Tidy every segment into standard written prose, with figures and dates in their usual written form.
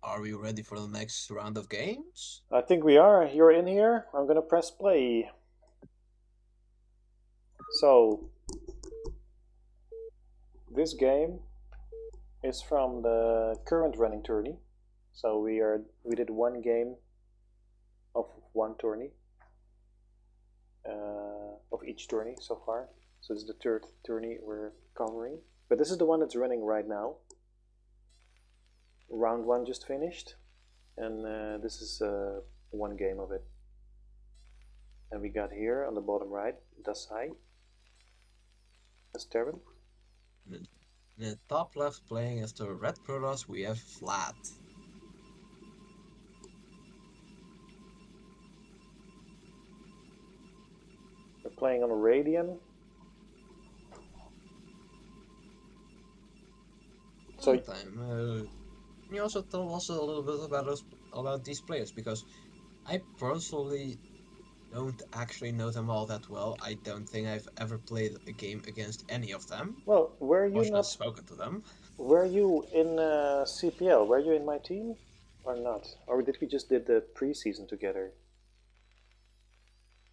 Are we ready for the next round of games? I think we are. You're in here. I'm gonna press play. So this game is from the current running tourney. So we did one game of one tourney of each tourney so far. So this is the third tourney we're covering. But this is the one that's running right now. Round one just finished, and this is one game of it. And we got here on the bottom right, Dasai. That's Terran. In the top left, playing as the Red Protoss, we have Wlad. We're playing on a Radian. So Long time. Can you also tell us a little bit about these players? Because I personally don't actually know them all that well. I don't think I've ever played a game against any of them, well, were you much less not? spoken to them. Were you in CPL? Were you in my team or not? Or did we just did the preseason together?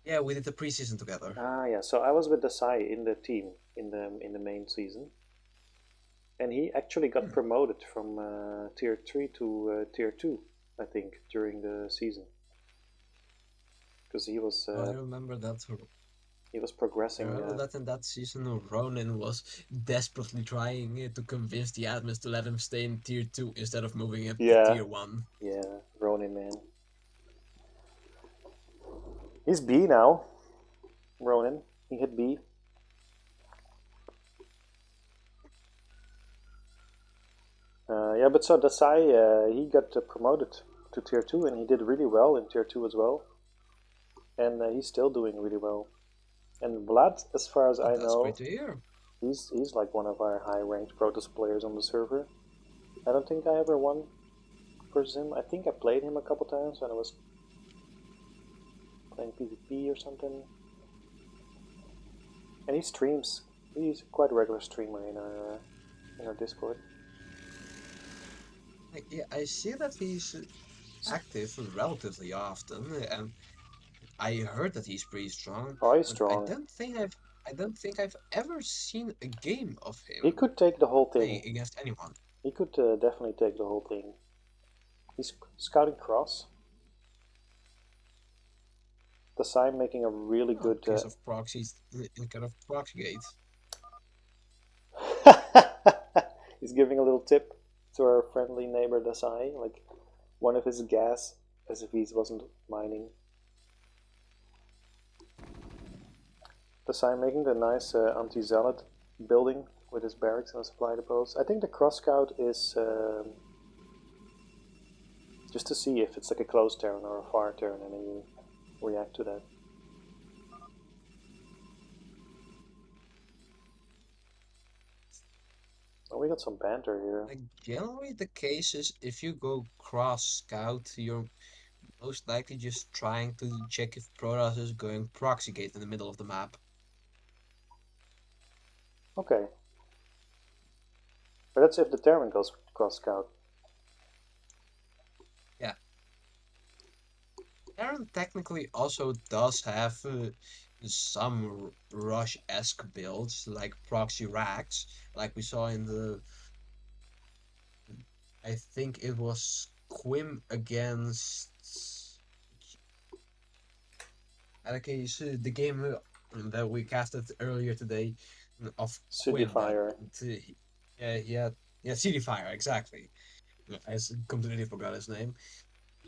Yeah, we did the preseason together. Ah, yeah. So I was with Dasai in the team in the main season, and he actually got Hmm. promoted from tier 3 to tier 2, I think, during the season because Oh, he was I progressing. remember that in that season, Ronin was desperately trying to convince the admins to let him stay in tier 2 instead of moving him to Yeah, tier 1. yeah, Ronin man. He's B now. Ronin. He hit B. Yeah, but so Dasai, he got promoted to tier 2, and he did really well in tier 2 as well. And he's still doing really well. And Vlad, as far as Oh, I that's great know, to hear. he's like one of our high ranked Protoss players on the server. I don't think I ever won versus him. I think I played him a couple times when I was playing PvP or something. And he streams. He's quite a regular streamer in our Discord. Yeah, I see that he's active relatively often, and I heard that he's pretty strong, Oh, he's but strong. I don't think I've ever seen a game of He him could take the whole thing. playing against anyone. He could definitely take the whole thing. He's scouting cross. The sign making a really Oh, in good. case of proxies, in case of Proxygate. He's giving a little tip to our friendly neighbor Dasai, like one of his gas, as if he wasn't mining. Dasai making the nice anti-zealot building with his barracks and a supply depots. I think the cross scout is just to see if it's like a close turn or a far turn, and then you react to that. Oh, we got some banter here. Like generally the case is if you go cross scout, you're most likely just trying to check if Protoss is going Proxygate in the middle of the map. Okay, but that's if the Terran goes cross scout. Yeah, Aaron technically also does have some Rush-esque builds like proxy racks, like we saw in the I think it was Quim against case the game that we casted earlier today of City Quim that Fire. yeah CD Fire exactly. Completely forgot his name.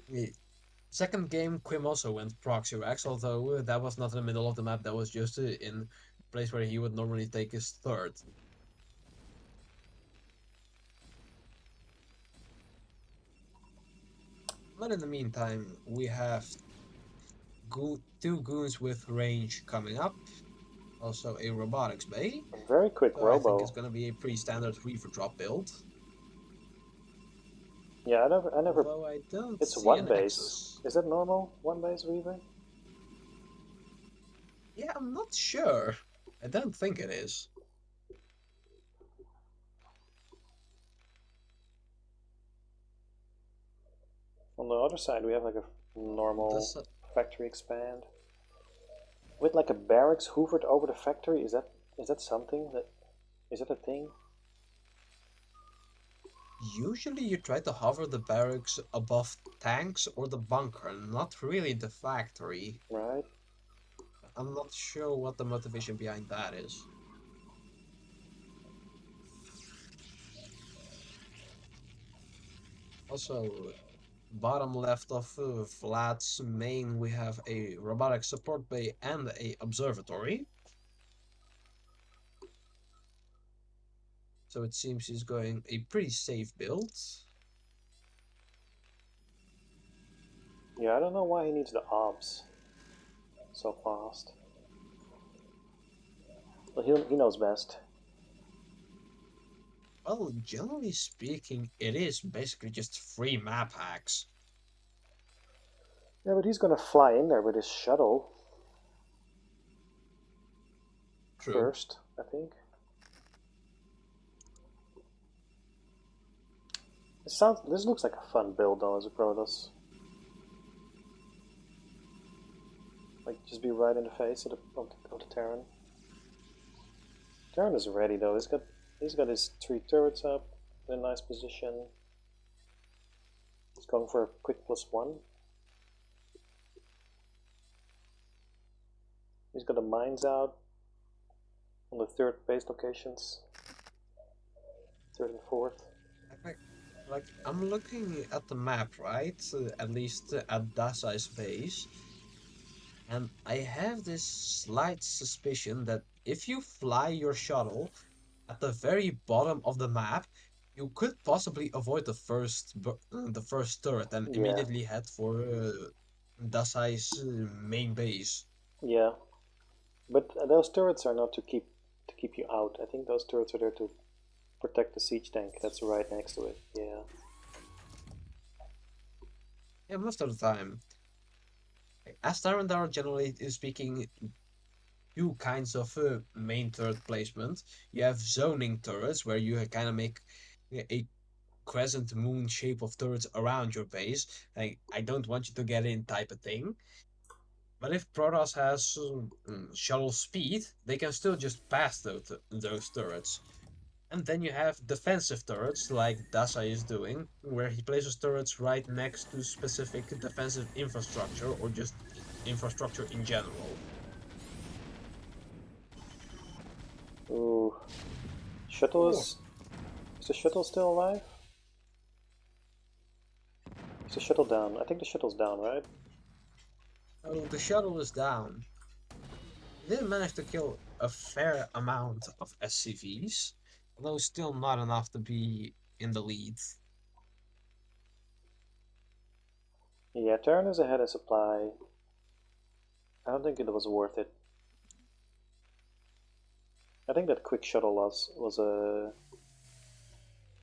The second game Quim also went proxy racks, although that was not in the middle of the map. That was just in a place where he would normally take his third. But in the meantime, we have two goons with range coming up. Also a robotics bay. A very quick So I think robo. it's gonna be a pretty standard reaver drop build. Yeah, I never. Although I don't It's see a one base. Nexus. Is that normal? One base Weaver? Yeah, I'm not sure. I don't think it is. On the other side, we have like a normal This factory expand with like a barracks hoovered over the factory. Is that something that is that a thing? usually you try to hover the barracks above tanks or the bunker, not really the factory. Right? I'm not sure what the motivation behind that is. Also, bottom left of Vlad's main, we have a robotic support bay and a observatory. So it seems he's going a pretty safe build. Yeah, I don't know why he needs the obs so fast. But he knows best. Well, generally speaking, it is basically just free map hacks. Yeah, but he's gonna fly in there with his shuttle True. first, I think. This looks like a fun build though as a Protoss. Like just be right in the face of the Terran. Terran is ready though. He's got his 3 turrets up in a nice position. He's going for a quick +1. He's got the mines out on the 3rd base locations, 3rd and 4th. Like, I'm looking at the map, right? At least at Dasai's base. And I have this slight suspicion that if you fly your shuttle at the very bottom of the map, you could possibly avoid the first turret and Yeah, immediately head for Dasai's main base. yeah. But those turrets are not to keep you out. I think those turrets are there to protect the siege tank that's right next to it. Yeah. Yeah, most of the time. As Tyrant generally speaking, two kinds of main turret placement. You have zoning turrets where you kind of make a crescent moon shape of turrets around your base. Like, I don't want you to get in type of thing. But if Protoss has shuttle speed, they can still just pass those turrets. And then you have defensive turrets, like Dasai is doing, where he places turrets right next to specific defensive infrastructure or just infrastructure in general. Ooh. Shuttle Oh, is the shuttle still alive? Is the shuttle down? I think the shuttle's down, right? oh, the shuttle is down. They did manage to kill a fair amount of SCVs, although still not enough to be in the lead. Yeah, Terran is ahead of supply. I don't think it was worth it. I think that quick shuttle loss was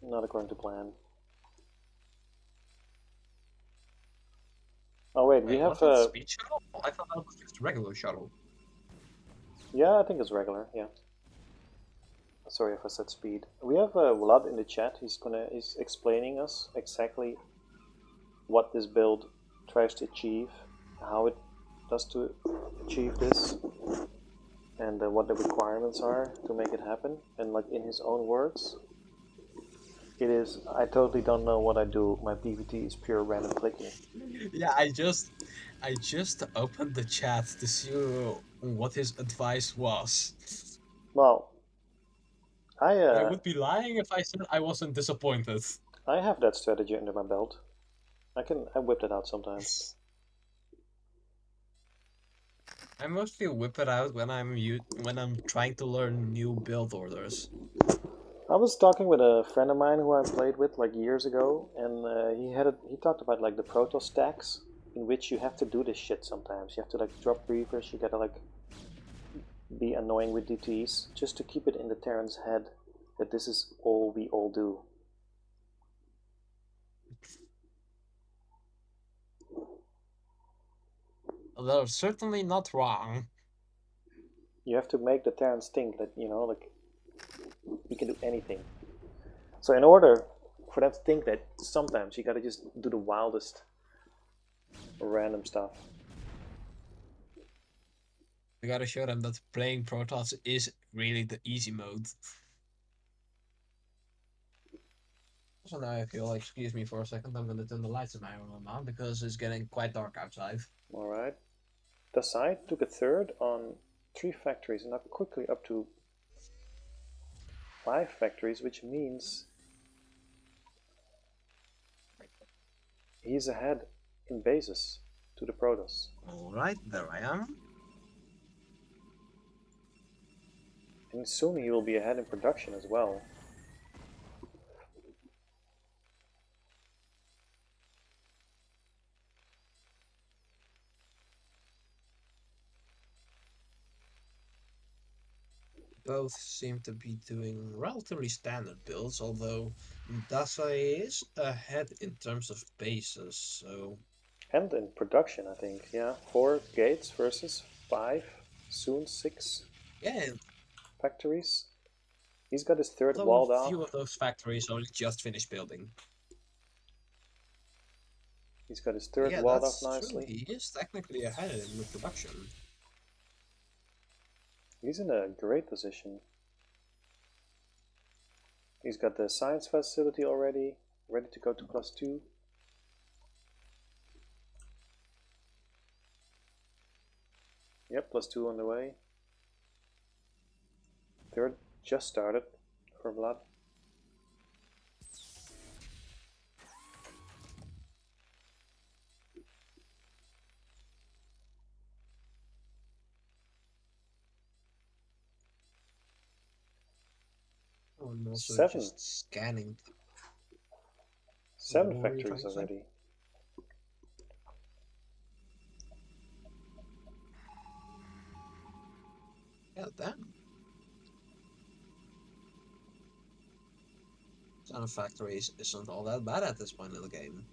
not according to plan. Oh wait, we Wait, have was that speed shuttle? I thought that was just regular shuttle. yeah, I think it's regular. Yeah. Sorry if I said speed. We have Wlad in the chat. He's explaining us exactly what this build tries to achieve, how it does to achieve this, and what the requirements are to make it happen. And like in his own words, it is. I totally don't know what I do. My PvT is pure random clicking. Yeah, I just opened the chat to see what his advice was. Well, I And I uh, would be lying if I said I wasn't disappointed. I have that strategy under my belt. I whip it out sometimes. I mostly whip it out when when I'm trying to learn new build orders. I was talking with a friend of mine who I played with like years ago, and he talked about like the Protoss stacks in which you have to do this shit sometimes. You have to like drop briefers. You gotta like be annoying with DTs just to keep it in the Terran's head that this is all we all do. They're certainly not wrong. You have to make the Terrans think that like we can do anything. So in order for them to think that, sometimes you gotta just do the wildest. random stuff. We gotta show them that playing Protoss is really the easy mode. So now if you'll excuse me for a second, I'm gonna turn the lights in my room on because it's getting quite dark outside. Alright. Dasai took a third on 3 factories and now quickly up to 5 factories, which means he's ahead in bases to the Protoss. Alright, there I am. And soon he will be ahead in production as well. Both seem to be doing relatively standard builds, although Dasai is ahead in terms of bases, so... And in production, I think. Yeah, 4 gates versus 5, soon 6 Yeah, factories. He's got his third although a walled off. few of those factories only just finished building. He's got his But third yeah, walled off that's true. nicely. He is technically ahead in the production. He's in a great position. He's got the science facility already, ready to go to +2. Yep, +2 on the way. Third just started for Vlad. I'm also 7. just scanning. 7 What were you trying factories to say? already. Yeah, damn. Son of Factories isn't all that bad at this point in the game.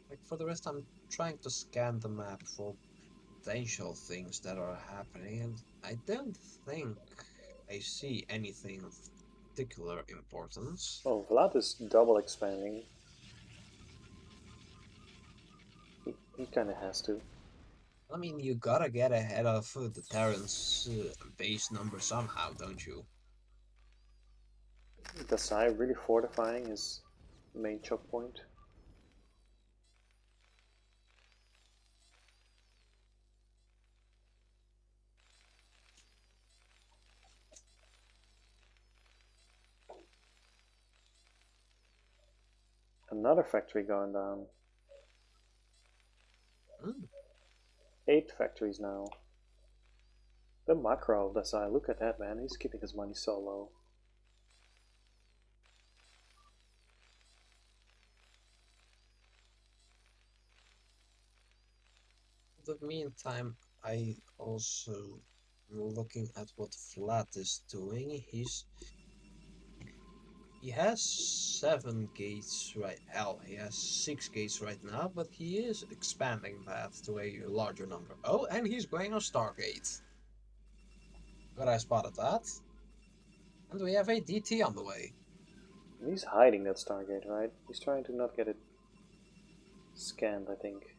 Like, for the rest, I'm trying to scan the map for potential things that are happening, and I don't think I see anything of particular importance. Oh, Vlad is double expanding. He kind of has to. I mean, you gotta get ahead of the Terran's base number somehow, don't you? Dasai really fortifying his main choke point. Another factory going down. Mm. 8 factories now. The macro Dasai, look at that, man. He's keeping his money so low. In the meantime, I also looking at what Vlad is doing. He has 7 gates right. Hell, he has 6 gates right now, but he is expanding that to a larger number. Oh, and he's going on Stargate. But I spotted that. And we have a DT on the way. He's hiding that Stargate, right? He's trying to not get it scanned, I think.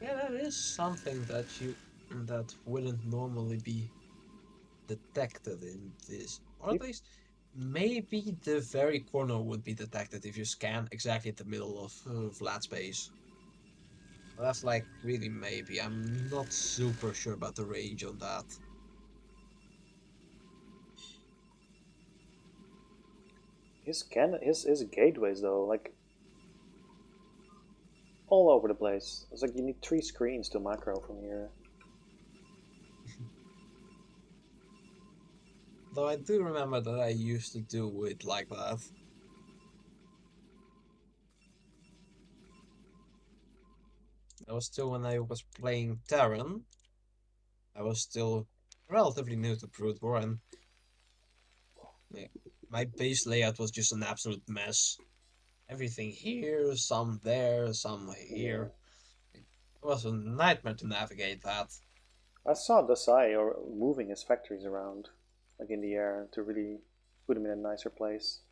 Yeah, that is something that wouldn't normally be detected in this. Or He, at least maybe the very corner would be detected if you scan exactly at the middle of flat space. That's like really maybe. I'm not super sure about the range on that. his gateways though, like all over the place. It's like you need 3 screens to macro from here. Though I do remember that I used to do it like that. That was still when I was playing Terran. I was still relatively new to Brood War, and my base layout was just an absolute mess. Everything here, some there, some Yeah. here. It was a nightmare to navigate that. I saw Dasai or moving his factories around, like in the air, to really put him in a nicer place.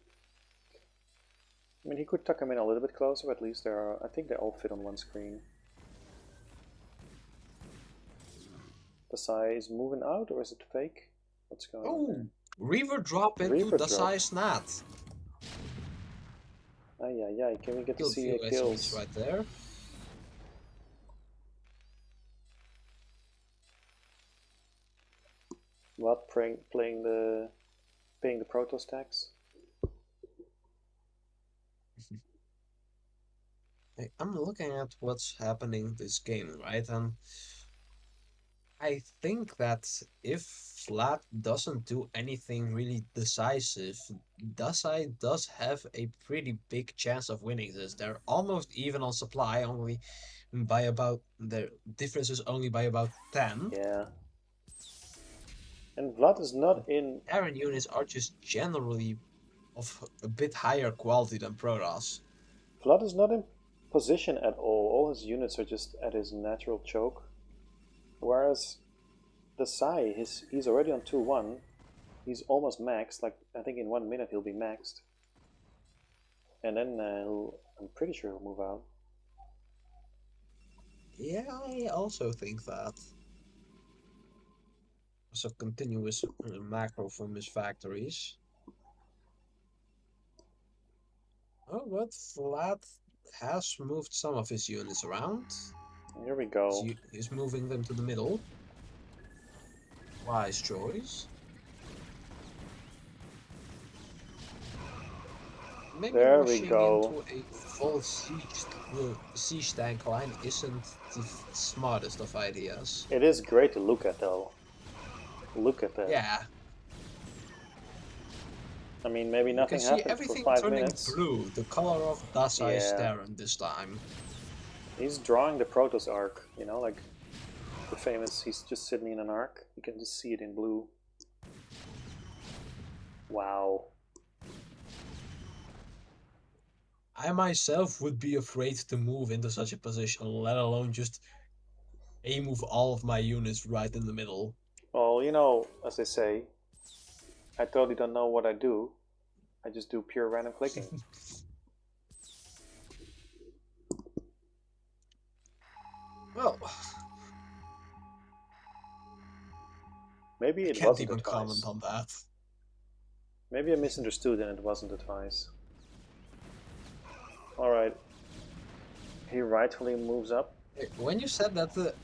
I mean, he could tuck him in a little bit closer, but at least there are. I think they all fit on one screen. Dasai is moving out, or is it fake? What's going on there? Oh, Reaver drop into Reaper drop. Dasai's Nat. Ay, ay, ay. Can we get to Killed see few SCVs kills? right there. What, paying the Protoss tax? I'm looking at what's happening this game, right? And I think that if Wlad doesn't do anything really decisive, Dasai does have a pretty big chance of winning this. They're almost even on supply, only by about their difference is only by about 10. Yeah. And Vlad is not in. Terran units are just generally of a bit higher quality than Protoss. Vlad is not in position at all. All his units are just at his natural choke. Whereas Dasai, he's already on 2-1. He's almost maxed. Like, I think in 1 minute he'll be maxed. And then I'm pretty sure he'll move out. Yeah, I also think that. So continuous macro from his factories. Oh, but Vlad has moved some of his units around. Here we go. He's moving them to the middle. Wise choice. Maybe There we rushing go. into a full siege tank line isn't the smartest of ideas. It is great to look at, though. Look at that. Yeah, I mean, maybe you can nothing see happened for everything 5 minutes. turning blue, the color of Dasai's Yeah. Terran this time. He's drawing the Protoss arc, you know, like the famous, he's just sitting in an arc. You can just see it in blue. Wow. I myself would be afraid to move into such a position, let alone just move all of my units right in the middle. Well, you know, as they say, I totally don't know what I do. I just do pure random clicking. Well, Maybe I it can't wasn't even comment advice. on that. Maybe I misunderstood and it wasn't advice. Alright. He rightfully moves up. When you said that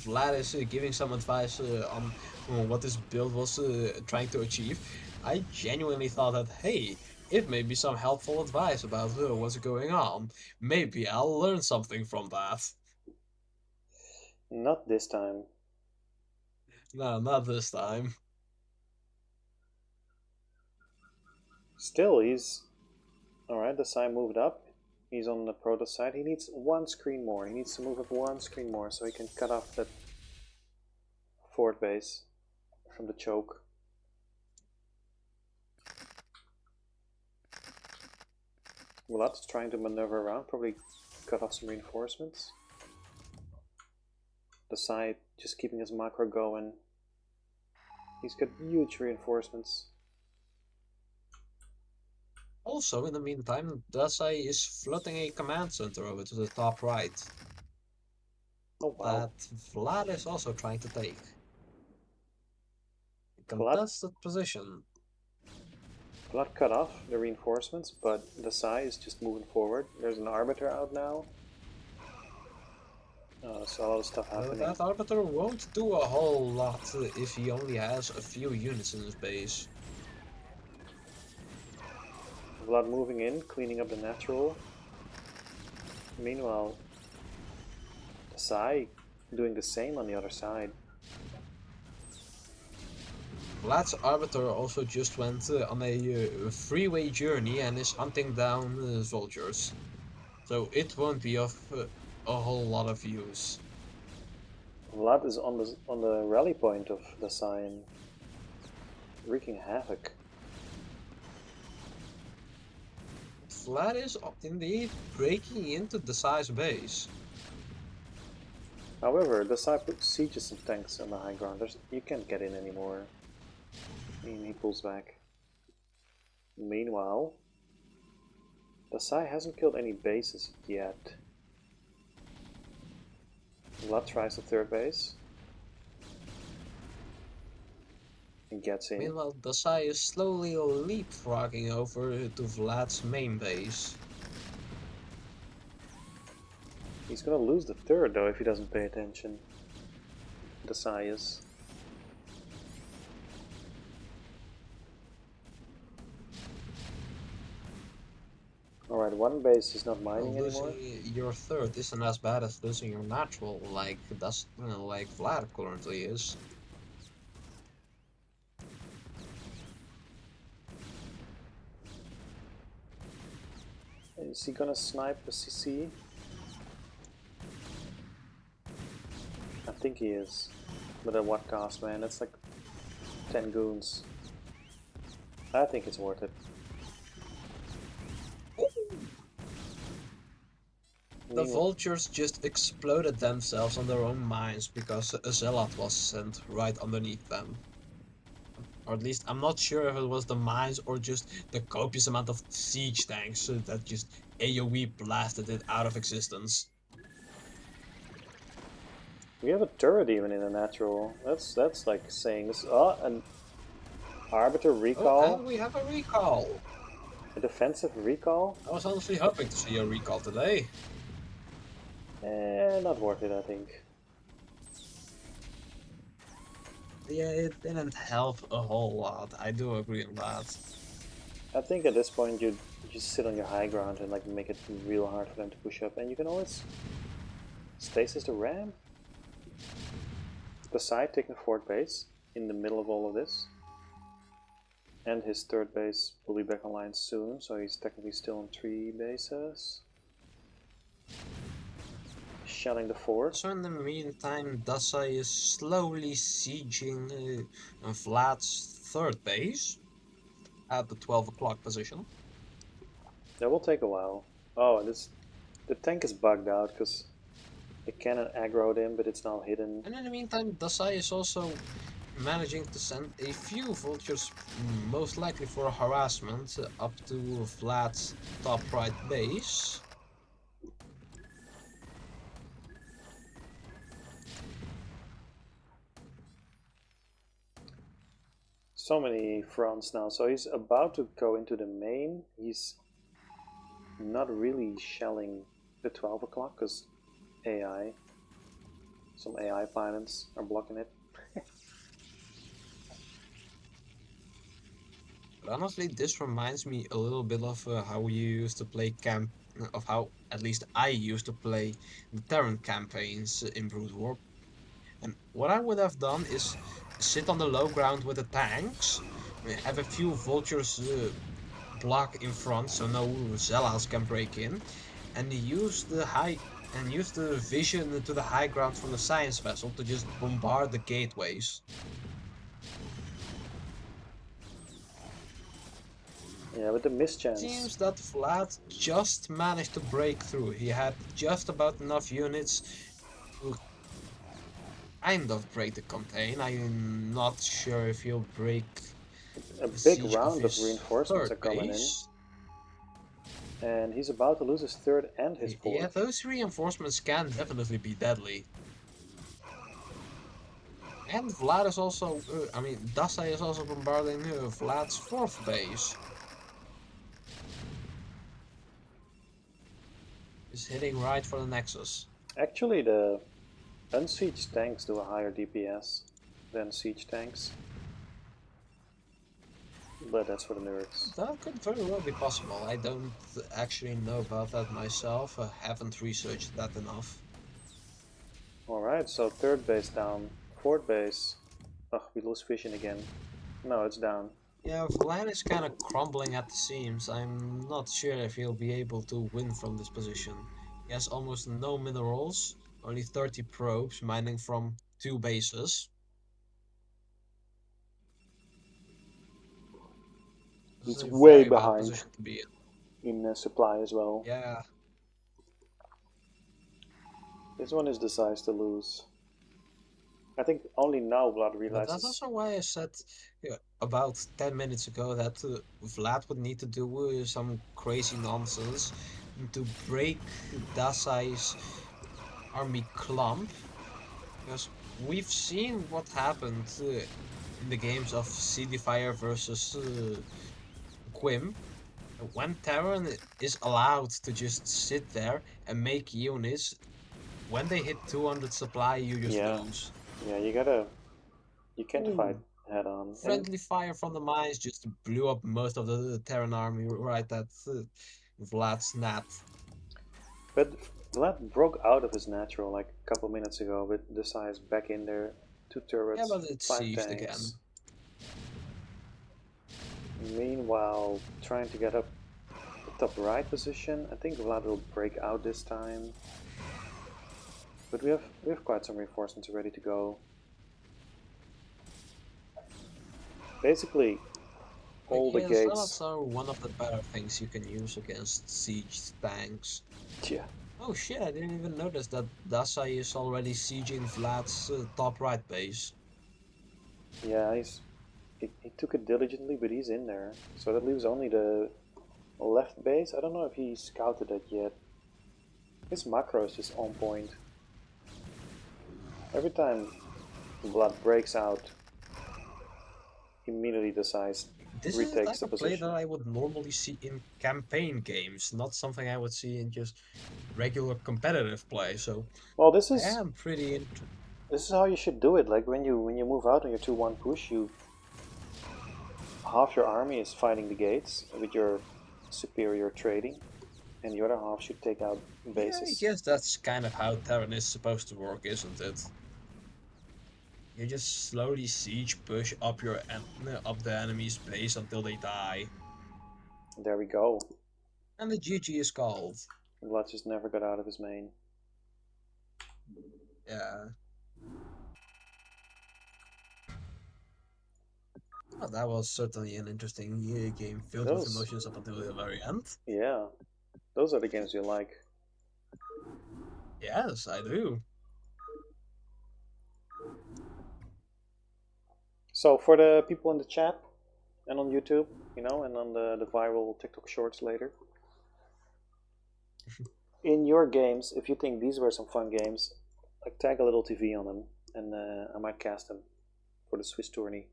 Vlad is giving some advice on what this build was trying to achieve, I genuinely thought that, hey, it may be some helpful advice about what's going on. Maybe I'll learn something from that. Not this time. No, not this time. Still, he's... Alright, Dasai moved up. He's on the Protoss side. He needs one screen more. He needs to move up one screen more so he can cut off that fort base from the choke. Wlad's trying to maneuver around, probably cut off some reinforcements. Dasai just keeping his macro going. He's got huge reinforcements. Also, in the meantime, Dasai is floating a command center over to the top right. Oh wow. That Vlad is also trying to take. Vlad, Contested position. Vlad cut off the reinforcements, but Dasai is just moving forward. There's an Arbiter out now. So a lot of stuff happening. That Arbiter won't do a whole lot if he only has a few units in his base. Vlad moving in, cleaning up the natural. Meanwhile, Dasai doing the same on the other side. Vlad's Arbiter also just went on a freeway journey and is hunting down soldiers. So it won't be of a whole lot of use. Vlad is on the rally point of Dasai and wreaking havoc. Vlad is indeed breaking into Dasai's base. However, Dasai puts sieges and tanks on the high ground. You can't get in anymore. He pulls back. Meanwhile, Dasai hasn't killed any bases yet. Wlad tries the third base. And gets in. Meanwhile, Dasai is slowly leapfrogging over to Vlad's main base. He's gonna lose the third though if he doesn't pay attention. Dasai is. Alright, one base is not Well, mining losing anymore. your third isn't as bad as losing your natural, like like Vlad currently is. Is he gonna snipe the CC? I think he is. But at what cost, man? That's like 10 goons. I think it's worth it. The vultures just exploded themselves on their own mines because a zealot was sent right underneath them. Or at least, I'm not sure if it was the mines or just the copious amount of siege tanks that just AoE blasted it out of existence. We have a turret even in a natural. That's like saying this. Oh, an arbiter Oh, recall. and we have a recall. A defensive recall. I was honestly hoping to see a recall today. Not worth it, I think. Yeah, it didn't help a whole lot. I do agree on that. I think at this point you just sit on your high ground and like make it real hard for them to push up, and you can always stasis the ram. Dasai taking fourth base in the middle of all of this, and his third base will be back online soon, so he's technically still on 3 bases. Shelling the fourth. So in the meantime, Dasai is slowly sieging Vlad's third base at the 12 o'clock position. That will take a while. Oh, the tank is bugged out because it cannon aggroed him, but it's now hidden. And in the meantime, Dasai is also managing to send a few vultures, most likely for harassment, up to Vlad's top right base. So many fronts now. So he's about to go into the main. He's not really shelling the 12 o'clock because AI, some AI pilots are blocking it. But honestly, this reminds me a little bit of how we used to play of how at least I used to play the Terran campaigns in Brood War. And what I would have done is sit on the low ground with the tanks, have a few vultures block in front so no zealots can break in, and use the vision to the high ground from the science vessel to just bombard the gateways. Yeah, with the mischance. Seems that Vlad just managed to break through. He had just about enough units to kind of break the contain. I'm not sure if he'll break A the big siege of round of his reinforcements are third coming in. base. And he's about to lose his third and his Yeah, fourth. those reinforcements can definitely be deadly. And Vlad is also, Dasai is also bombarding Vlad's fourth base. He's hitting right for the Nexus. Actually, the unsieged tanks do a higher DPS than siege tanks. But that's for the nerds. That could very well be possible. I don't actually know about that myself. I haven't researched that enough. Alright, so third base down. Fourth base. Ugh, we lose vision again. No, it's down. Yeah, Vlad is kind of crumbling at the seams. I'm not sure if he'll be able to win from this position. He has almost no minerals, only 30 probes, mining from 2 bases. This is He's a way very bad behind position to be in supply as well. in. Yeah, This one is the size to lose. I think only now Blood but that's realizes. also why I said, yeah, about 10 minutes ago that Vlad would need to do some crazy nonsense to break Dasai's army clump, because we've seen what happened in the games of Fire versus Quim. When Terran is allowed to just sit there and make units, when they hit 200 supply, you just Yeah, lose. yeah, you can't fight Ooh, head on. And friendly fire from the mines just blew up most of the Terran army right at Vlad snapped. but Vlad broke out of his natural like a couple minutes ago with the size back in there, 2 Yeah, turrets, but it's 5 sieged tanks. again. Meanwhile, trying to get up the top right position. I think Vlad will break out this time. But we have quite some reinforcements ready to go. Basically, Like, all the yeah, the gates. zealots are one of the better things you can use against siege tanks. Yeah, Oh shit, I didn't even notice that Dasai is already sieging Vlad's top right base. yeah, he took it diligently, but he's in there. So that leaves only the left base. I don't know if he scouted it yet. His macro is just on point. Every time Vlad breaks out, immediately decides This is the retakes type the of play that position. I would normally see in campaign games, not something I would see in just regular competitive play. So Well, I am pretty this is how you should do it. Like when you move out on your 2-1 push, you half your army is fighting the gates with your superior trading, and the other half should take out yeah, I bases. guess that's kind of how Terran is supposed to work, isn't it? You just slowly siege push up up the enemy's base until they die, There we go. and the GG is called. Vlad just never got out of his main. Yeah, well, that was certainly an interesting game filled with Those, emotions up until the very end. yeah, those are the games you like. Yes, I do. So for the people in the chat and on YouTube, and on the viral TikTok shorts later, in your games, if you think these were some fun games, like tag a little TV on them, and I might cast them for the Swiss tourney.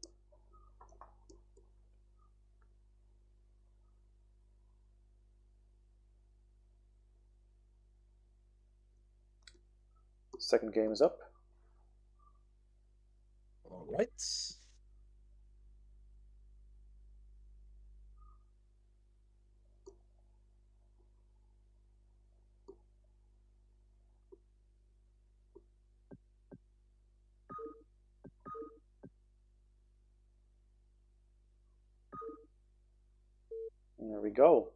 Second game is up. All right. There we go.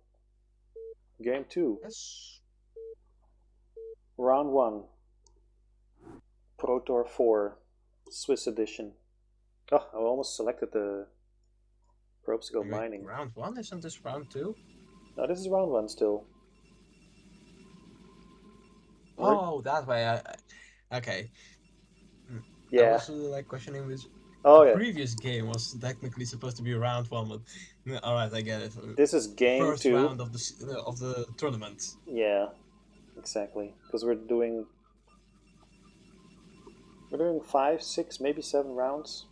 Game 2. Yes. Round 1. PRÖ TÖR 4. Swiss edition. Oh, I almost selected the probes to go Wait, mining. round one? Isn't this round two? No, this is round 1 still. We're, Oh, that way. Okay. I yeah. was like questioning which the Oh, yeah. previous game was technically supposed to be round one, but all right, I get it. This is game First 2. round of the tournament. Yeah, exactly. Because we're doing 5, 6, maybe 7 rounds,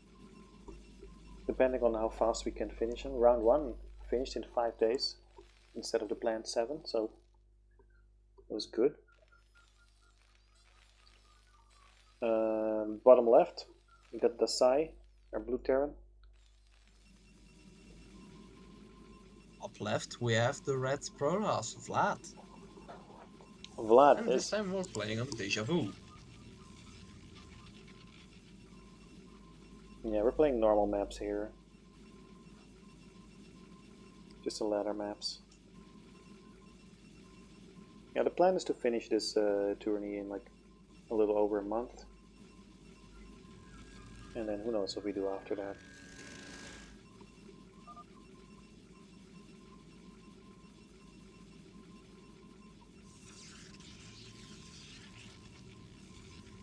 depending on how fast we can finish them. Round 1 finished in 5 days instead of the planned 7, so it was good. Bottom left, we got Dasai, our blue Terran. Up left, we have the red Protoss, Vlad. Vlad And this is, time we're playing on Deja Vu. yeah, we're playing normal maps here. Just the ladder maps. Yeah, the plan is to finish this tourney in like a little over a month. And then who knows what we do after that.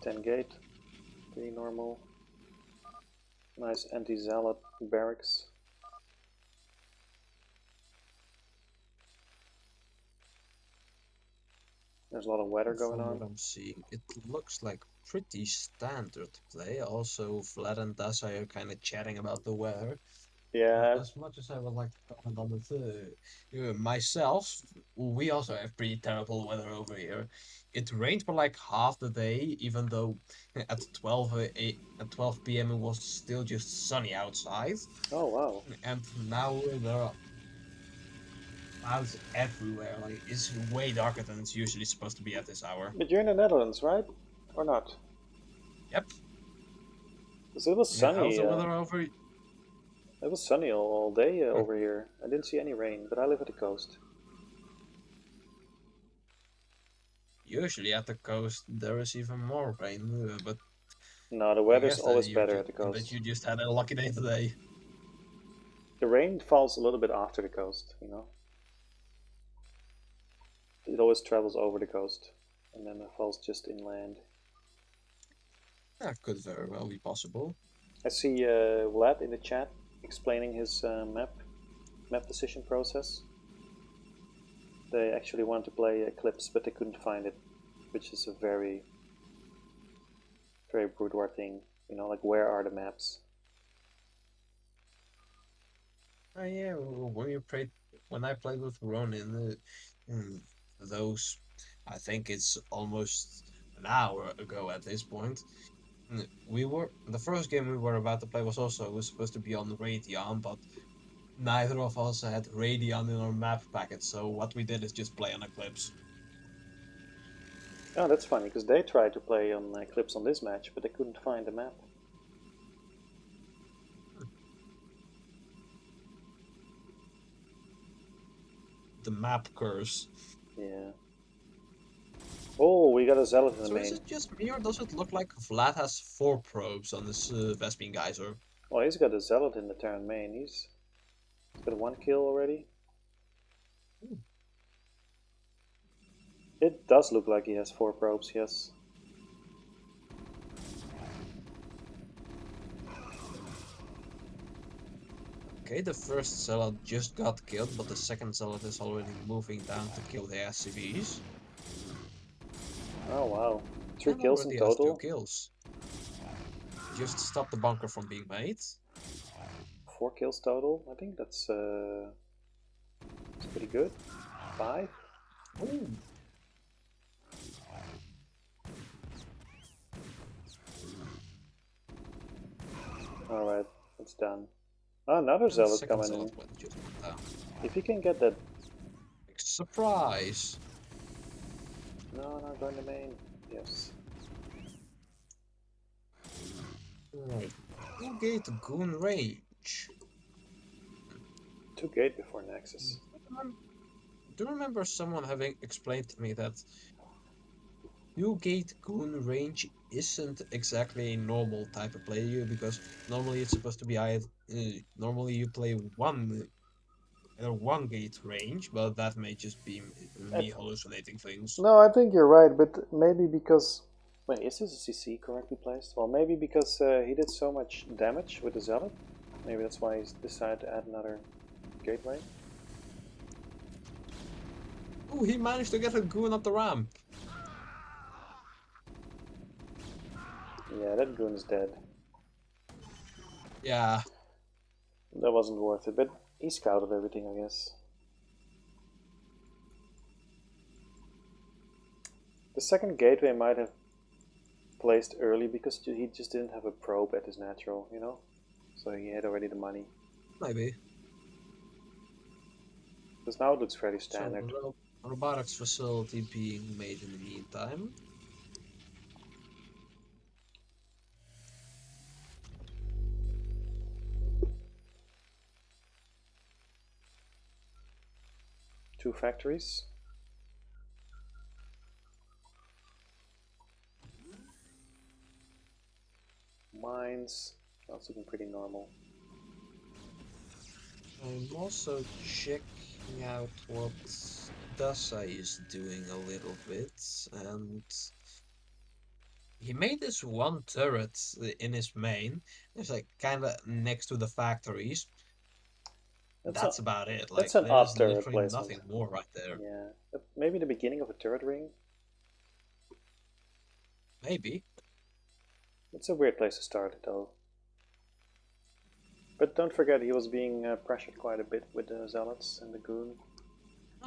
Ten gate, pretty normal. Nice anti-zealot barracks. There's a lot of weather going From what on. I'm seeing, it looks like pretty standard play. Also, Vlad and Dasai are kind of chatting about the weather. Yeah. As much as I would like to comment on it, myself, we also have pretty terrible weather over here. It rained for like half the day, even though at at 12 p.m. it was still just sunny outside. Oh wow. And now there are clouds everywhere. Like it's way darker than it's usually supposed to be at this hour. But you're in the Netherlands, right? Or not? Yep. Because it was Yeah, how's sunny. the weather over? It was sunny all day Hmm. over here. I didn't see any rain, but I live at the coast. Usually at the coast there is even more rain, but No, the I weather's guess that always better at the that coast. you just had a lucky day today. The rain falls a little bit after the coast, you know? It always travels over the coast and then it falls just inland. That could very well be possible. I see Wlad in the chat explaining his map decision process. They actually wanted to play Eclipse, but they couldn't find it, which is a very boudoir thing. You know, like where are the maps? Yeah, when I played with Ronin, those I think it's almost an hour ago at this point. We were the first game we were about to play was supposed to be on Radeon, but neither of us had Radeon in our map packet, so what we did is just play on Eclipse. Oh, that's funny because they tried to play on Eclipse on this match, but they couldn't find the map. The map curse. Yeah. Oh, we got a zealot in the So is main. it just me, or does it look like Vlad has 4 probes on this Vespene Geyser? Oh, he's got a zealot in the Terran main. He's got 1 kill already. Hmm. It does look like he has 4 probes. Yes. Okay, the first zealot just got killed, but the second zealot is already moving down to kill the SCVs. Oh wow, 3 And kills in already has two total. kills. Just stop the bunker from being made. 4 kills total. I think that's pretty good. 5. Ooh. All right, it's done. Oh, another And the zealot second coming zealot in. went just went down. If you can get that. Surprise! No, not going to main. Yes. Right. Who gate goon range? 2 gate before Nexus. Do you remember someone having explained to me that Gate Goon range isn't exactly a normal type of play because normally it's supposed to be normally you play one gate range, but that may just be I, me hallucinating things. no, I think you're right, but maybe because. Wait, is this a CC correctly placed? Well, maybe because he did so much damage with the zealot. Maybe that's why he decided to add another gateway. Oh, he managed to get a goon up the ramp. Yeah, that goon's dead. Yeah, That wasn't worth it, but he scouted everything, I guess. The second gateway might have placed early because he just didn't have a probe at his natural, you know? So he had already the money. maybe. Because now it looks fairly So standard. robotics facility being made in the meantime. Two factories. Mines. That's looking pretty normal. I'm also checking out what Dasai is doing a little bit, and he made this one turret in his main. It's like kind of next to the factories. That's a That's about it. that's Like an odd there's turret literally placement. nothing more right there. Yeah. Maybe the beginning of a turret ring. Maybe. It's a weird place to start, though. But don't forget, he was being pressured quite a bit with the Zealots and the Goon.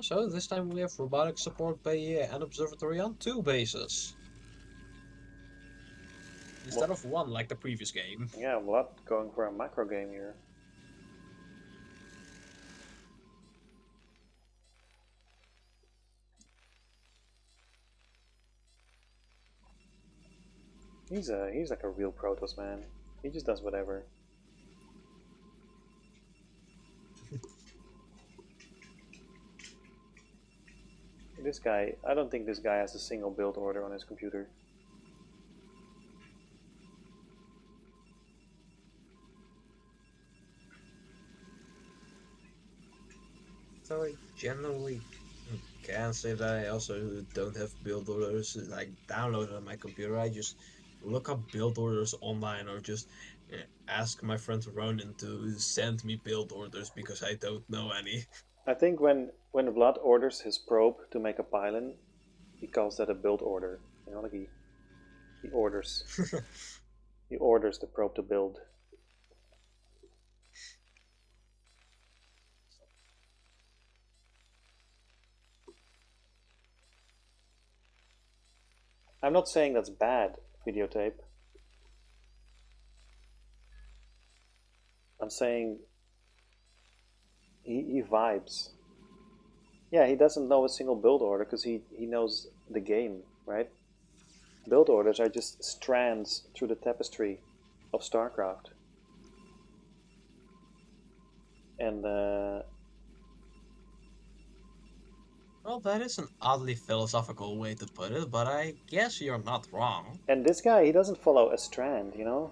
So this time we have robotic support bay and observatory on 2 bases. Well, Instead of one like the previous game. yeah, Vlad going for a macro game here. He's like a real Protoss man. He just does whatever. This guy, I don't think this guy has a single build order on his computer. So I generally can say that I also don't have build orders like downloaded on my computer. I just look up build orders online or just ask my friend Ronan to send me build orders because I don't know any. I think when Vlad orders his probe to make a pylon, he calls that a build order. You know, like he orders he orders the probe to build. I'm not saying that's bad videotape. I'm saying he vibes. Yeah, he doesn't know a single build order because he knows the game, right? Build orders are just strands through the tapestry of StarCraft. And Well, that is an oddly philosophical way to put it, but I guess you're not wrong. and this guy, he doesn't follow a strand, you know?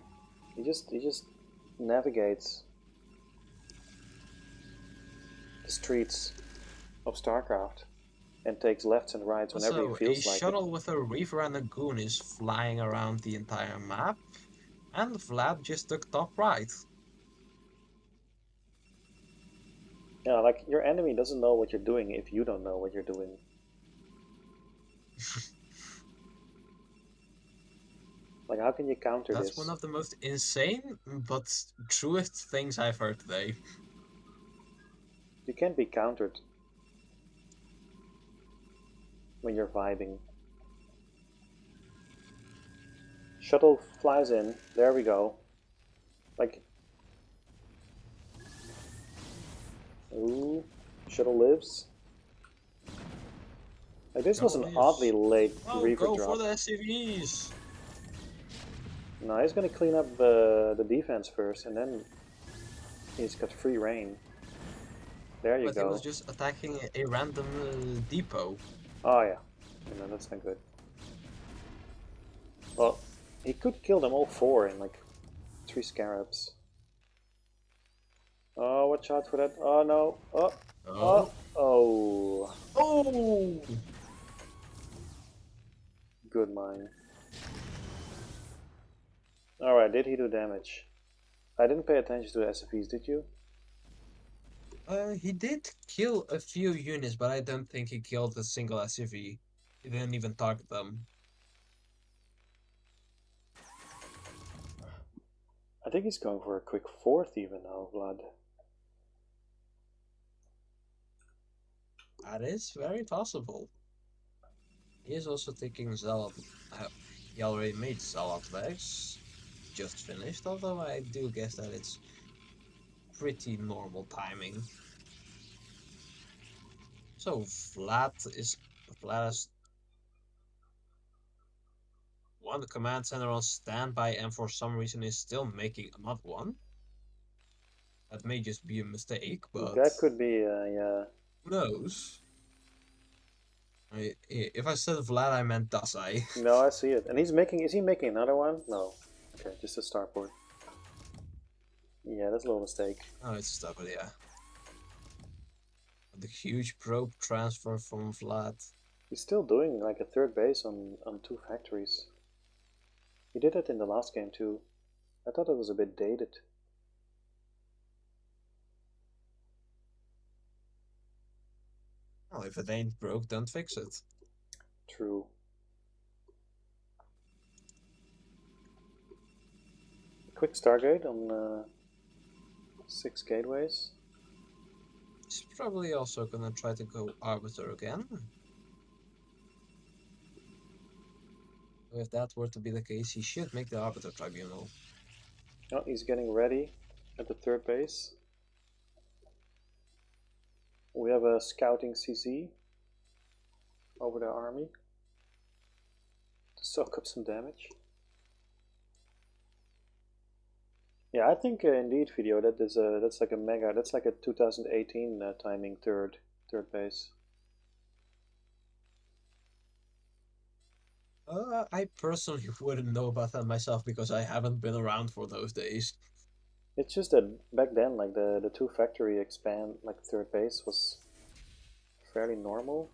He just navigates the streets of StarCraft and takes lefts and rights whenever he Also, a feels like it. shuttle with a Reaver and a Goon is flying around the entire map, and Vlad just took top right. Yeah, like your enemy doesn't know what you're doing if you don't know what you're doing. Like, how can you counter That's one this? of the most insane but truest things I've heard today. You can't be countered when you're vibing. Shuttle flies in. There we go. Like, ooh, shuttle lives. Like, this was Shuttle an oddly leaves. late Oh, Reaver go for drop. the SCVs! No, he's gonna clean up the defense first, and then he's got free reign. There you But he was go. just attacking a random depot. Oh yeah, no, that's not good. Well, he could kill them all four in like 3 scarabs. Oh, watch out for that. Oh no. Oh, oh, Oh. oh. Oh! Good mine. Alright, did he do damage? I didn't pay attention to the SFEs, did you? He did kill a few units, but I don't think he killed a single SCV. He didn't even target them. I think he's going for a quick fourth even now, Vlad. That is very possible. He is also taking Zealot. He already made Zealot legs. Just finished, although I do guess that it's pretty normal timing. So Vlad has one command center on standby and for some reason is still making another one. That may just be a mistake, but That could be, yeah. who knows? If I said Vlad, I meant Dasai. No, I see it. And is he making another one? No. Okay, just a starport. Yeah, that's a little mistake. Oh, it's stuff, but yeah. The huge probe transfer from Vlad. He's still doing like a third base on 2 factories. He did it in the last game too. I thought it was a bit dated. Well, if it ain't broke, don't fix it. True. quick Stargate on 6 gateways. He's probably also gonna try to go Arbiter again. If that were to be the case, he should make the Arbiter Tribunal. Oh, he's getting ready at the 3rd base. We have a scouting CC over the army to soak up some damage. Yeah, I think indeed, video, that's like a mega. That's like a 2018 timing third base. I personally wouldn't know about that myself because I haven't been around for those days. It's just that back then, like the 2 factory expand, like third base was fairly normal,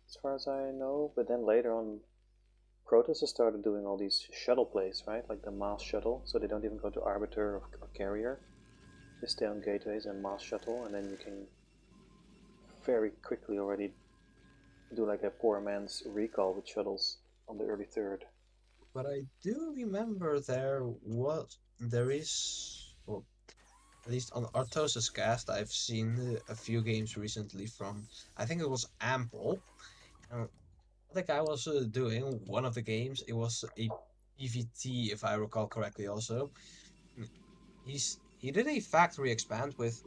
as far as I know. But then later on, Protoss started doing all these shuttle plays, right? Like the mass shuttle, so they don't even go to Arbiter or Carrier. They stay on gateways and mass shuttle, and then you can very quickly already do like a poor man's recall with shuttles on the early third. But I do remember there is, well, at least on Artosis cast, I've seen a few games recently from, I think it was Ample. What the guy was doing, one of the games, it was a PVT, if I recall correctly also. He did a factory expand with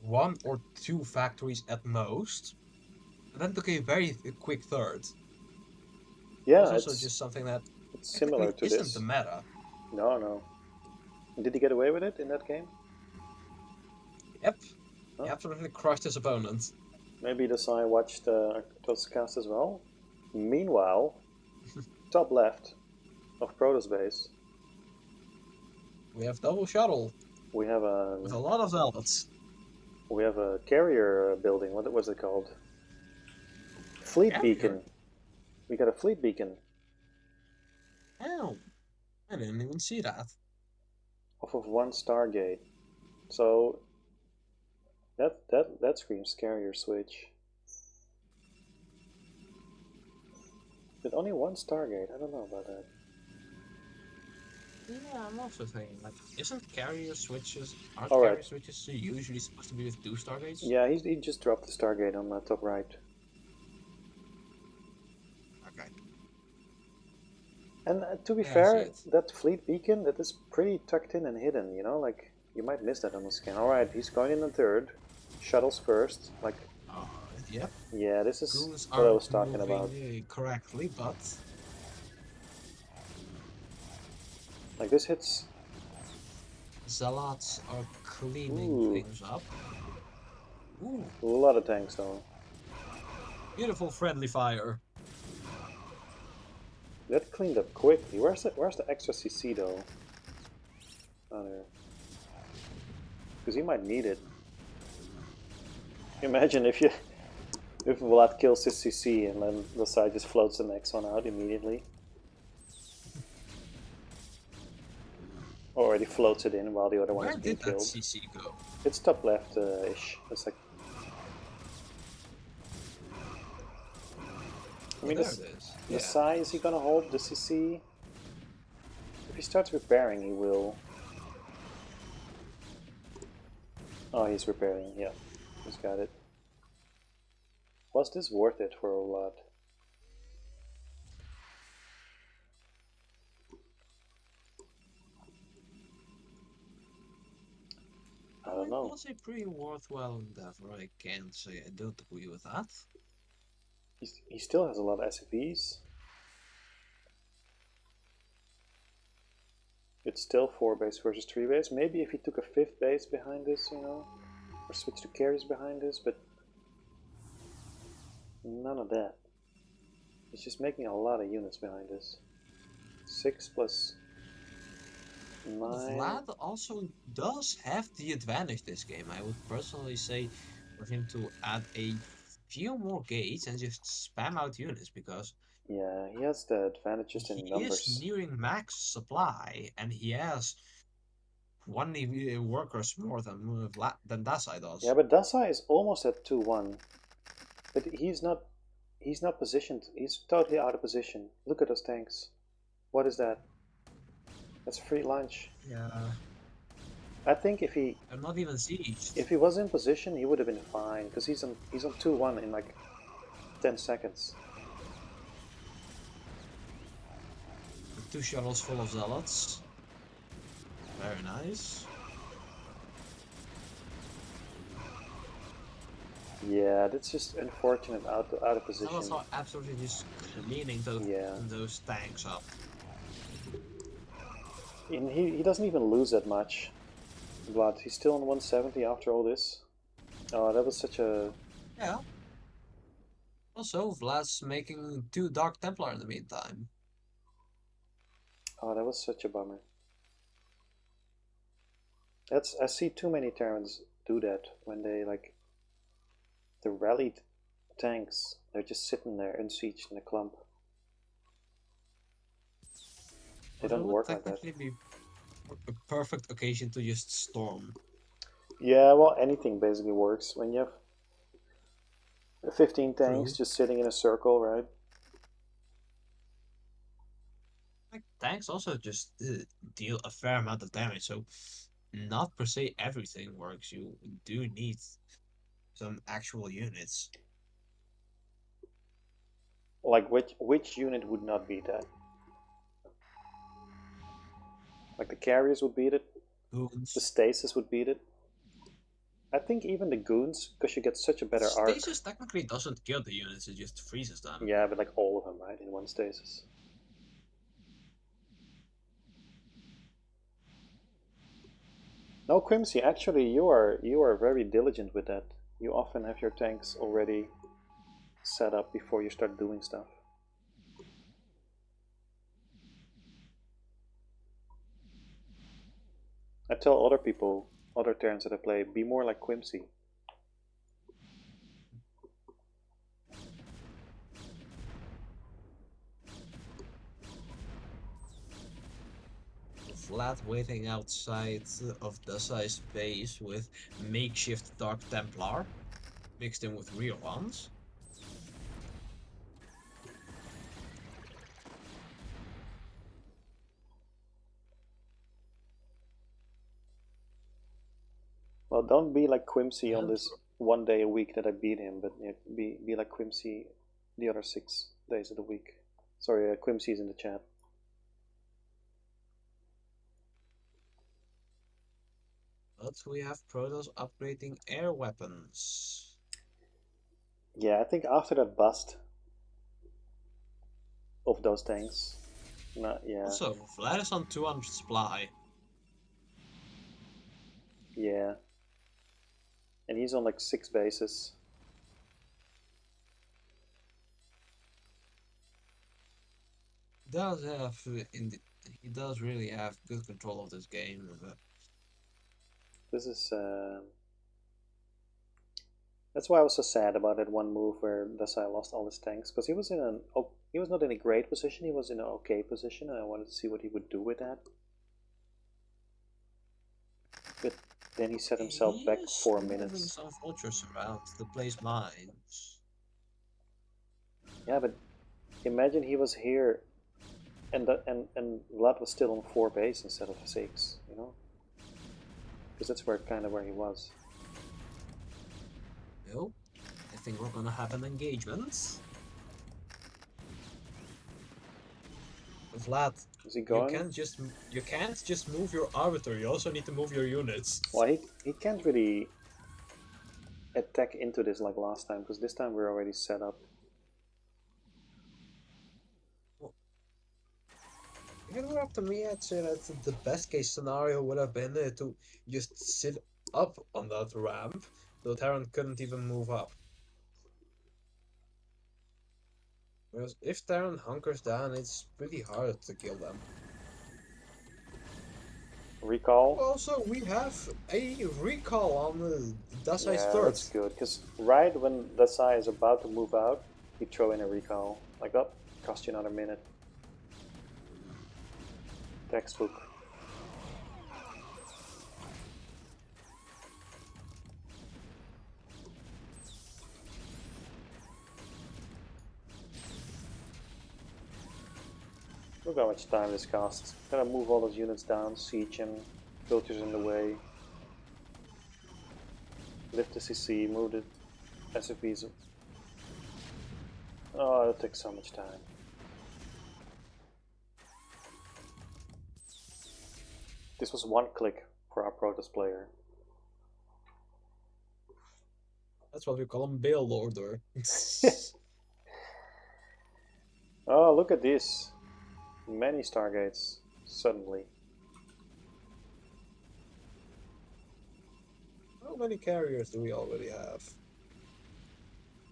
1 or 2 factories at most, and then took a very quick third. That was Yeah, also just something that it's similar technically to isn't the this. meta. No, no. Did he get away with it in that game? Yep, he Huh? absolutely crushed his opponent. Maybe Dasai watched cast as well. Meanwhile, top left of Protoss base, We have double shuttle we have with a a lot of zealots. carrier building. What was it called? Fleet Carrier? beacon. We got a fleet beacon Oh, I didn't even see that. off of 1 Stargate. So that screams carrier switch. But only 1 Stargate. I don't know about that. Yeah, I'm also thinking, like, aren't All right. carrier switches usually supposed to be with 2 stargates? Yeah, he just dropped the Stargate on the top right. Okay. And to be Yeah, I see fair, it. that fleet beacon, that is pretty tucked in and hidden, you know? Like, you might miss that on the scan. Alright, he's going in the third. Shuttles first. Like, Yep. yeah, this is Goons what I aren't was talking about. moving correctly, but Like, this hits... zealots are cleaning Ooh, things up. Ooh, a lot of tanks, though. beautiful friendly fire. That cleaned up quickly. Where's the extra CC, though? Oh, there. Because he might need it. Imagine if you... If Wlad kills his CC and then the side just floats the next one out immediately. Already floats it in while the other one is Where being did that killed. CC go? It's top left-ish. It's like... I Oh, mean, there it is. the Yeah. size is he gonna hold the CC? If he starts repairing, he will. Oh, he's repairing. Yeah, he's got it. Was this worth it for Wlad? I don't It know. was a pretty worthwhile endeavor. I can't say I don't agree with that. He still has a lot of SCVs. It's still 4 base versus 3 base. Maybe if he took a 5th base behind this, you know, or switched to carries behind this, but none of that. He's just making a lot of units behind this. 6 plus 9. Vlad also does have the advantage this game. I would personally say for him to add a few more gates and just spam out units because Yeah, he has the advantage just in he is numbers. nearing max supply and he has 20 workers more than Dasai Yeah, does. but Dasai is almost at 2-1. But he's not positioned. He's totally out of position. Look at those tanks. What is that? That's free lunch. Yeah, I think I'm not even sieged. if he was in position, he would have been fine because he's on 2-1 in like 10 seconds. Two shuttles full of zealots. Very nice. Yeah, that's just unfortunate out of Zealots position. are absolutely just cleaning Yeah, those tanks up. and he doesn't even lose that much. Blood. He's still on 170 after all this. Oh, that was such a. Yeah. Also, Vlad's making two Dark Templar in the meantime. Oh, that was such a bummer. That's I see too many Terrans do that when they like the rallied tanks. They're just sitting there unsieged in a clump. They Also, don't it would work like that. technically be a perfect occasion to just storm. Yeah, well, anything basically works when you have 15 tanks True. just sitting in a circle, right? Like, tanks also just deal a fair amount of damage, so not per se everything works. You do need some actual units. Like which unit would not beat that? Like the carriers would beat it. The Goons. stasis would beat it. I think even the goons, because you get such a better arc. Stasis technically doesn't kill the units, it just freezes them. Yeah, but like all of them, right, in one stasis. No, Quimsy, actually, you are very diligent with that. You often have your tanks already set up before you start doing stuff. I tell other people, other Terrans that I play, be more like Quimsy. Flat waiting outside of Dasai's base with makeshift Dark Templar mixed in with real ones. Well, don't be like Quimsy on And this one day a week that I beat him, but yeah, be like Quimsy the other 6 days of the week. Sorry, Quimsy's in the chat. but we have Protoss upgrading air weapons. Yeah, I think after that bust of those tanks, not yeah, Also, Vlad is on 200 supply. yeah, and he's on like 6 bases. Does have he does really have good control of this game. This is that's why I was so sad about that one move where Dasai lost all his tanks because he was in an he was not in a great position. He was in an okay position, and I wanted to see what he would do with that. But then he set himself He back is 4 minutes. moving some vultures around to place mines. Yeah, but imagine he was here, and and Vlad was still on 4 base instead of 6. You know, because that's where kind of where he was. Well, I think we're gonna have an engagement. Vlad, Is he going? you can't just move your arbiter. You also need to move your units. Well, he can't really attack into this like last time because this time we're already set up. Well, if it were up to me, I'd say that the best case scenario would have been to just sit up on that ramp, so Terran couldn't even move up. Because if Terran hunkers down, it's pretty hard to kill them. Recall. Also, we have a recall on the Dasai's Yeah, third. that's good because right when Dasai is about to move out, you throw in a recall. Like, oh, cost you another minute. Textbook. Look how much time this costs. Gotta move all those units down, siege him, filters in the way. Lift the CC, move the SFVs. Oh, it takes so much time. This was one click for our Protoss player. That's what we call him bail order. Oh, look at this. Many Stargates, suddenly. How many carriers do we already have?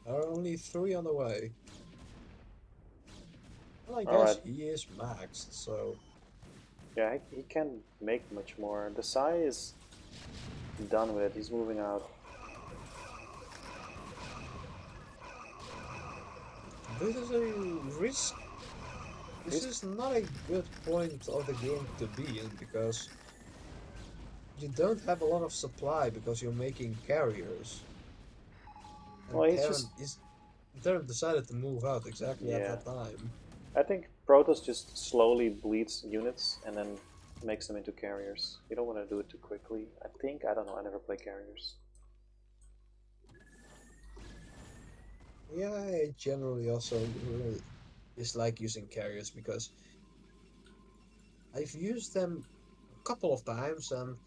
There are only 3 on the way. Well, I guess Alright, he is maxed, so... yeah, he can't make much more. Dasai is done with it, he's moving out. This is a risk. This He's, is not a good point of the game to be in, because you don't have a lot of supply because you're making carriers. And well, he's just, Terran decided to move out exactly at yeah. that time. I think Protoss just slowly bleeds units and then makes them into carriers. You don't want to do it too quickly. I don't know, I never play carriers. Yeah, I generally also really dislike using carriers because I've used them a couple of times and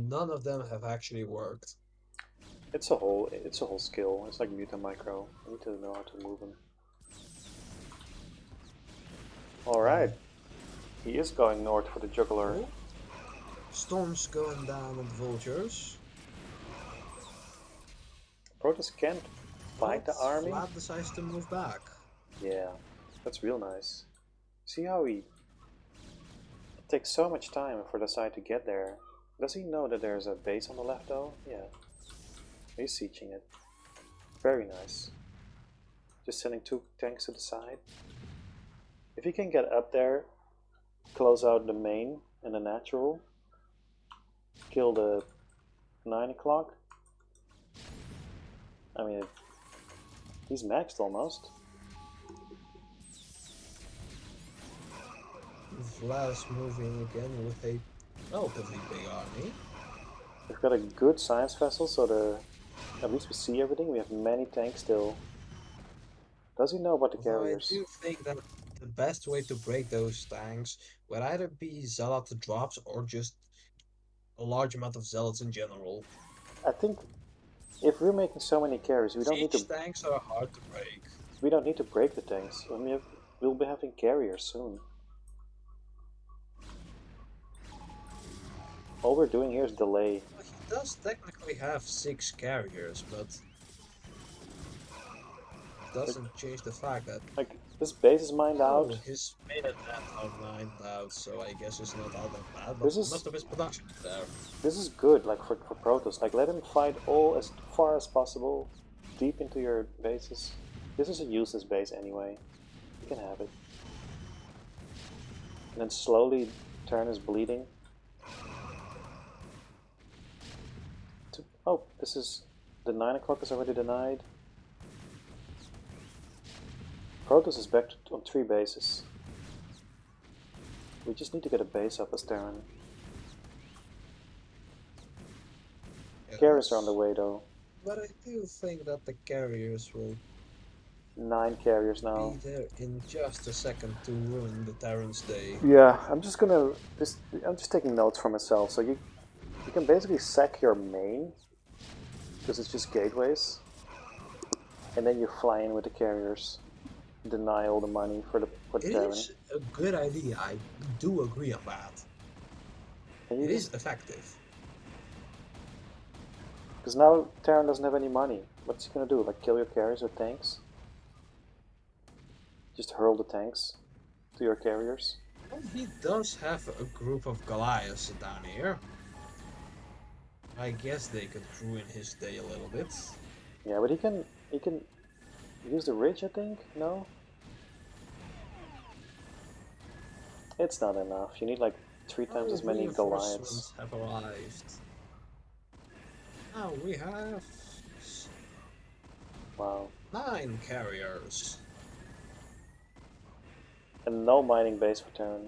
none of them have actually worked. It's a whole skill. It's like Muta Micro. You need to know how to move them. Yeah. Alright, he is going north for the juggler. Oh, storms going down on the vultures. Protoss can't fight But the army. Wlad decides to move back. Yeah, that's real nice. See how he it takes so much time for the side to get there. Does he know that there's a base on the left though? Yeah, he's sieging it. Very nice. Just sending 2 tanks to the side. If he can get up there, close out the main and the natural, kill the 9 o'clock. I mean, he's maxed almost. Vlad is moving again with a relatively big army. We've got a good science vessel, so at least we see everything. We have many tanks still. Does he know about the Although I carriers? do think that the best way to break those tanks would either be Zealot drops or just a large amount of Zealots in general. I think if we're making so many carriers, Siege tanks are hard to break. we don't need to break the tanks. We'll be having carriers soon. All we're doing here is delay. Well, he does technically have 6 carriers, but doesn't change the fact that Like this base is mined out. his main and net are mined out, so I guess it's not all that bad, but This is most of his production is there. this is good. Like for Protoss, like let him fight all as far as possible, deep into your bases. This is a useless base anyway. You can have it. And then slowly turn his bleeding. Oh, this is the 9 o'clock is already denied. Protoss is back on 3 bases. We just need to get a base up as Terran. Yes. Carriers are on the way though. But I do think that the carriers will 9 carriers now. be there in just a second to ruin the Terran's day. Yeah, I'm just taking notes for myself. So you can basically sack your main because it's just gateways, and then you fly in with the carriers, deny all the money for the Terran. It is a good idea. I do agree on that. It is effective. Because now Terran doesn't have any money. What's he gonna do? Like kill your carriers with tanks? Just hurl the tanks to your carriers? Well, he does have a group of Goliaths down here. I guess they could ruin his day a little bit. Yeah, but he can use the ridge, I think? No? It's not enough. You need like 3 times as many Goliaths. Have arrived. Now we have Wow. 9 carriers. And no mining base for Terran.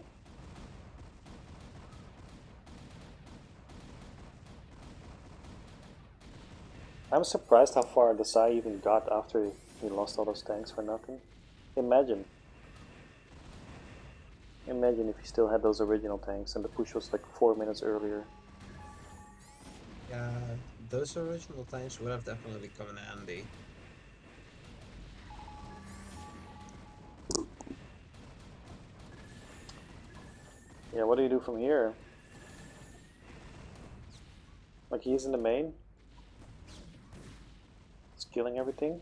I'm surprised how far Dasai even got after he lost all those tanks for nothing. Imagine. Imagine if he still had those original tanks and the push was like 4 minutes earlier. Yeah, those original times would have definitely come in handy. Yeah, what do you do from here? Like he's in the main? He's killing everything?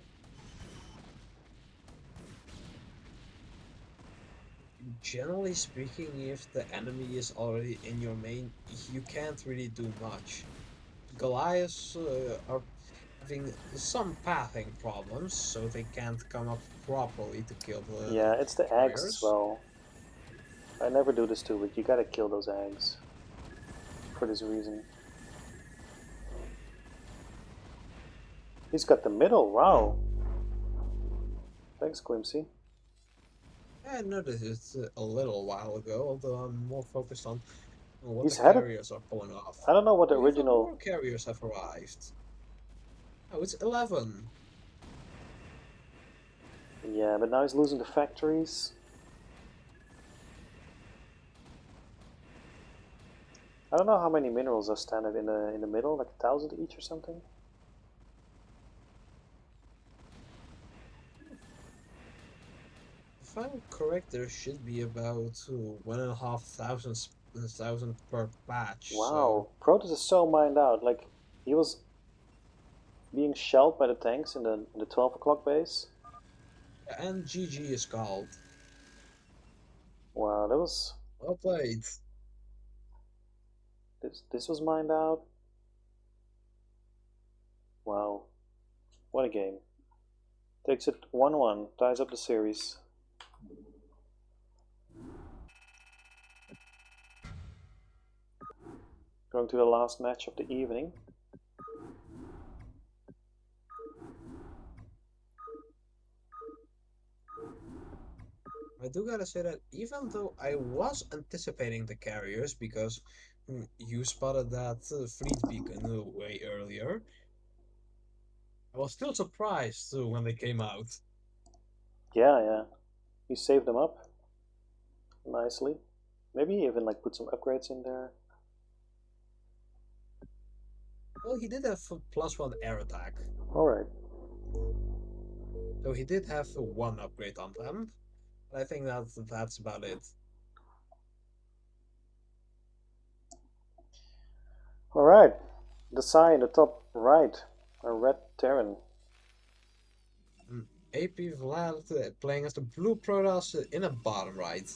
Generally speaking, if the enemy is already in your main, you can't really do much. Goliaths are having some pathing problems, so they can't come up properly to kill Yeah, the it's the eggs as carriers. well. I never do this too, but you gotta kill those eggs. For this reason. He's got the middle, wow. Thanks, Quimsy. I noticed it a little while ago, although I'm more focused on what He's the had it. carriers are pulling off. I don't know what the Oh, even original. more carriers have arrived. Oh, it's 11. Yeah, but now he's losing the factories. I don't know how many minerals are standard in the middle, like 1,000 each or something. If I'm correct, there should be about 1,500 per batch, so... Wow, Protoss is so mined out. Like he was being shelled by the tanks in the 12 o'clock base. And GG is called. Wow, that was Well played. this was mined out. Wow, what a game! Takes it 1-1, ties up the series. Going to the last match of the evening. I do gotta say that even though I was anticipating the carriers because you spotted that fleet beacon way earlier, I was still surprised when they came out. Yeah, yeah, he saved them up nicely. Maybe even like put some upgrades in there. Well, he did have a +1 air attack, All right. so he did have one upgrade on them. But I think that's about it. All right. Dasai in the top right, a red Terran. AP Vlad playing as the blue Protoss in a bottom right.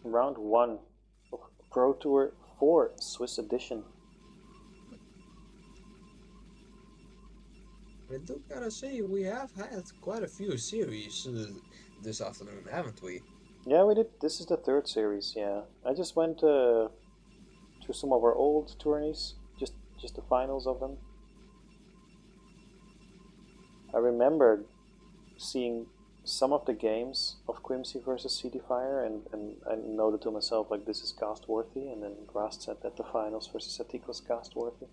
Round 1 of Pro Tour 4 Swiss edition. I do gotta say, we have had quite a few series this afternoon, haven't we? Yeah, we did. This is the third series. Yeah, I just went through some of our old tourneys, just the finals of them. I remember seeing some of the games of Quimsy versus CD Fire, and I noted to myself like this is cast worthy, and then Grast said that the finals versus Atik was cast worthy.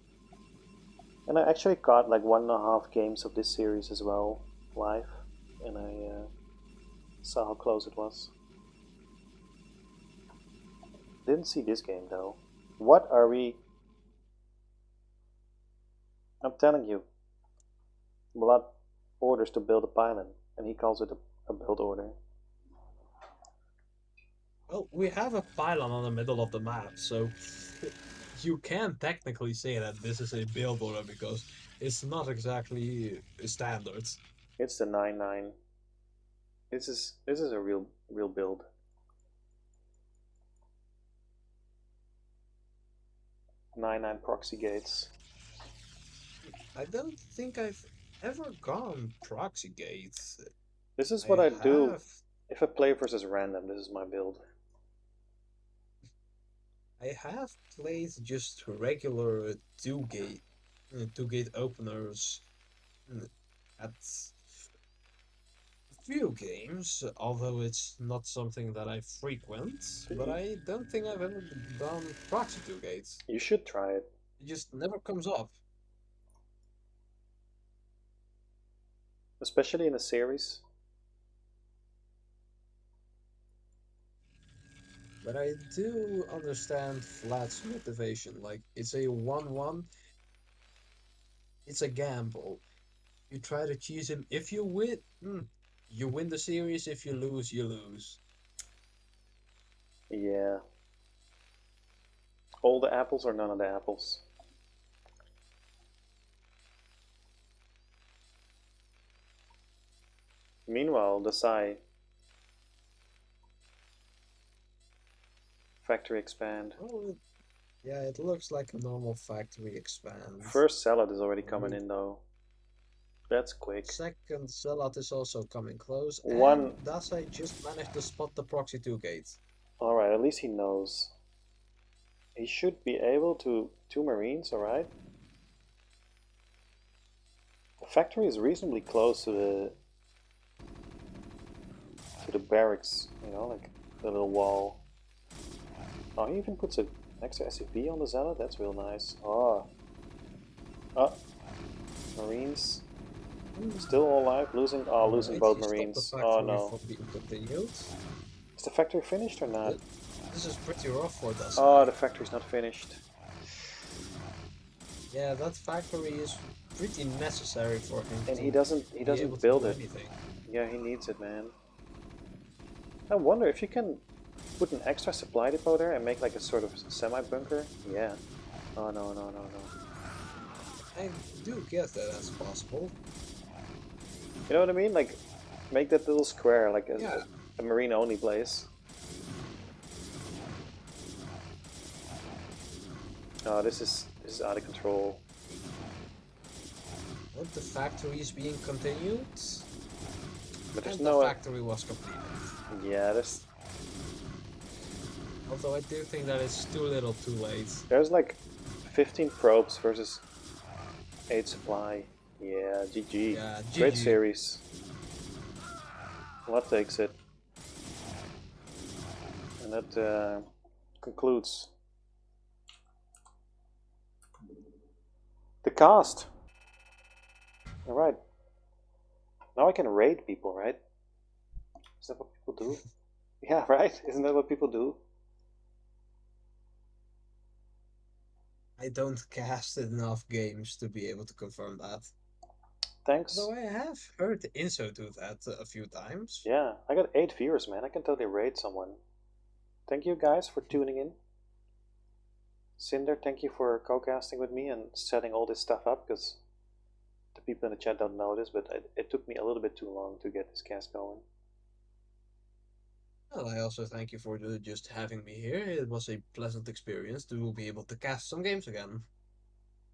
And I actually caught like 1.5 games of this series as well live, and I saw how close it was. Didn't see this game though. What are we? I'm telling you, Wlad orders to build a pylon, and he calls it a build order. Well, we have a pylon on the middle of the map, so you can technically say that this is a build order because it's not exactly standard. It's the 9-9. This is a real build. 9-9 proxy gates. I don't think I've ever gone proxy gates. This is what I I do have if I play versus random. This is my build. I have played just regular two gate openers at few games, although it's not something that I frequent, but I don't think I've ever done proxy 2 gates. You should try it, It just never comes up. especially in a series. But I do understand Vlad's motivation. Like, it's a 1-1, it's a gamble. You try to cheese him. If you win, you win the series. If you lose, you lose. Yeah. All the apples or none of the apples. Meanwhile, Dasai factory expand. Oh, yeah, it looks like a normal factory expand. First salad is already coming Only in though. That's quick. second Zealot is also coming close, and One. Dasai just managed to spot the proxy 2 gate. Alright, at least he knows. He should be able to. Two Marines, alright. The factory is reasonably close to the barracks, you know, like the little wall. Oh, he even puts an extra SCP on the Zealot, that's real nice. Oh. Oh, Marines. Still all alive, losing Alright, both he stopped the Marines. Oh factory no. from being continued. Is the factory finished or not? Th- This is pretty rough for Oh, Dasai. the factory's not finished. Yeah, that factory is pretty necessary for him And he to be able doesn't to build do it. anything. Yeah, he needs it, man. I wonder if you can put an extra supply depot there and make like a sort of semi-bunker. Yeah. Oh no no no no. I do guess that that's possible. You know what I mean? Like, make that little square like Yeah, a marine only place. Oh, this is out of control. but the factory is being continued, But there's and the no. factory was completed. Yeah, Although I do think that it's too little too late. there's like 15 probes versus 8 supply. Yeah, GG. Yeah, Great GG. series. What takes it? And that concludes the cast. Alright. Now I can raid people, right? Is that what people do? Yeah, right? Isn't that what people do? I don't cast enough games to be able to confirm that. Thanks. Though I have heard Inso do that a few times. Yeah, I got 8 viewers, man. I can totally raid someone. Thank you guys for tuning in. Cinder, thank you for co-casting with me and setting all this stuff up, because the people in the chat don't know this, but it took me a little bit too long to get this cast going. Well, I also thank you for just having me here. It was a pleasant experience to be able to cast some games again.